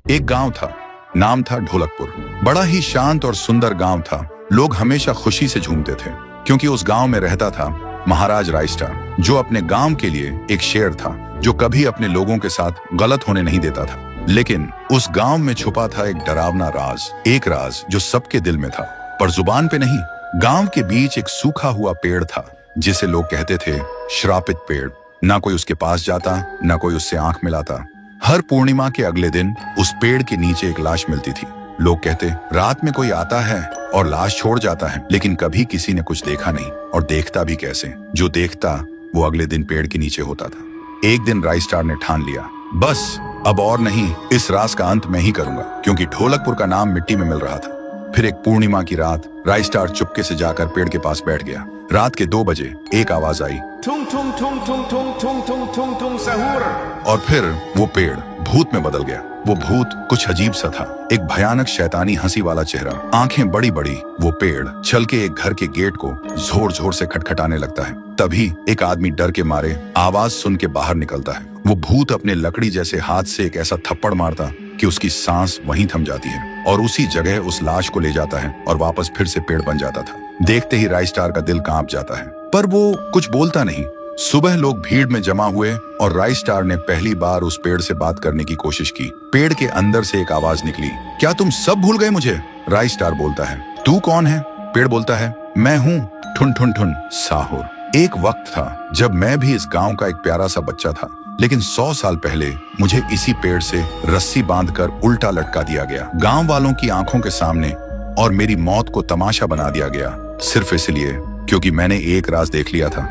एक गांव था, नाम था ढोलकपुर। बड़ा ही शांत और सुंदर गांव था। लोग हमेशा खुशी से झूमते थे क्योंकि उस गांव में रहता था महाराज रायस्टार, जो अपने गांव के लिए एक शेर था जो कभी अपने लोगों के साथ गलत होने नहीं देता था। लेकिन उस गांव में छुपा था एक डरावना राज, एक राज जो सबके दिल में था पर जुबान पे नहीं। गांव के बीच एक सूखा हुआ पेड़ था जिसे लोग कहते थे श्रापित पेड़। ना कोई उसके पास जाता, ना कोई उससे आंख मिलाता। हर पूर्णिमा के अगले दिन उस पेड़ के नीचे एक लाश मिलती थी। लोग कहते रात में कोई आता है और लाश छोड़ जाता है, लेकिन कभी किसी ने कुछ देखा नहीं और देखता भी कैसे। जो देखता वो अगले दिन पेड़ के नीचे होता था। एक दिन रायस्टार ने ठान लिया, बस अब और नहीं, इस राज का अंत मैं ही करूंगा, क्योंकि ढोलकपुर का नाम मिट्टी में मिल रहा था। फिर एक पूर्णिमा की रात रायस्टार चुपके से जाकर पेड़ के पास बैठ गया। रात के 2 बजे एक आवाज आई, ठुंग ठुंग ठुंग ठुंग ठुंग ठुंग ठुंग ठुंग ठुंग सहूर। और फिर वो पेड़ भूत में बदल गया। वो भूत कुछ अजीब सा था, एक भयानक शैतानी हंसी वाला चेहरा, आंखें बड़ी बड़ी। वो पेड़ चल के एक घर के गेट को जोर जोर से खटखटाने लगता है। तभी एक आदमी डर के मारे आवाज सुन के बाहर निकलता है। वो भूत अपने लकड़ी जैसे हाथ से एक ऐसा थप्पड़ मारता कि उसकी सांस वहीं थम जाती है और उसी जगह उस लाश को ले जाता है और वापस फिर से पेड़ बन जाता था। देखते ही रायस्टार का दिल कांप जाता है, पर वो कुछ बोलता नहीं। सुबह लोग भीड़ में जमा हुए और रायस्टार ने पहली बार उस पेड़ से बात करने की कोशिश की। पेड़ के अंदर से एक आवाज निकली, क्या तुम सब भूल गए मुझे? रायस्टार बोलता है, तू कौन है? पेड़ बोलता है, मैं हूँ ठुन ठुन ठुन साहुर। एक वक्त था जब मैं भी इस गांव का एक प्यारा सा बच्चा था, लेकिन 100 साल पहले मुझे इसी पेड़ से रस्सी बांधकर उल्टा लटका दिया गया, गांव वालों की आंखों के सामने, और मेरी मौत को तमाशा बना दिया गया, सिर्फ इसलिए क्योंकि मैंने एक राज देख लिया था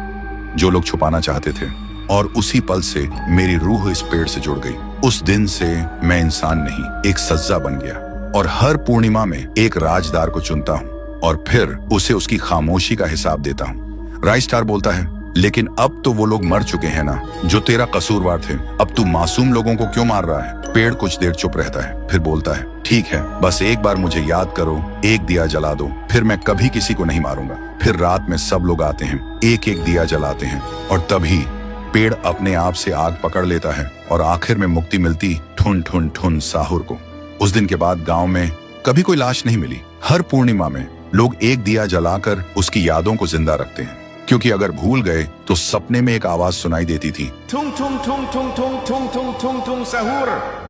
जो लोग छुपाना चाहते थे। और उसी पल से मेरी रूह इस पेड़ से जुड़ गई। उस दिन से मैं इंसान नहीं, एक सज्जा बन गया, और हर पूर्णिमा में एक राजदार को चुनता हूँ और फिर उसे उसकी खामोशी का हिसाब देता हूँ। रायस्टार बोलता है, लेकिन अब तो वो लोग मर चुके हैं ना जो तेरा कसूरवार थे। अब तू मासूम लोगों को क्यों मार रहा है? पेड़ कुछ देर चुप रहता है, फिर बोलता है, ठीक है, बस एक बार मुझे याद करो, एक दिया जला दो, फिर मैं कभी किसी को नहीं मारूंगा। फिर रात में सब लोग आते हैं, एक एक दिया जलाते हैं, और तभी पेड़ अपने आप से आग पकड़ लेता है और आखिर में मुक्ति मिलती ठुन ठुन ठुन साहुर को। उस दिन के बाद गांव में कभी कोई लाश नहीं मिली। हर पूर्णिमा में लोग एक दिया जलाकर उसकी यादों को जिंदा रखते हैं, क्योंकि अगर भूल गए तो सपने में एक आवाज सुनाई देती थी, ठुंग ठुंग ठुंग ठुंग ठुंग ठुंग ठुंग ठुंग ठुंग सहूर।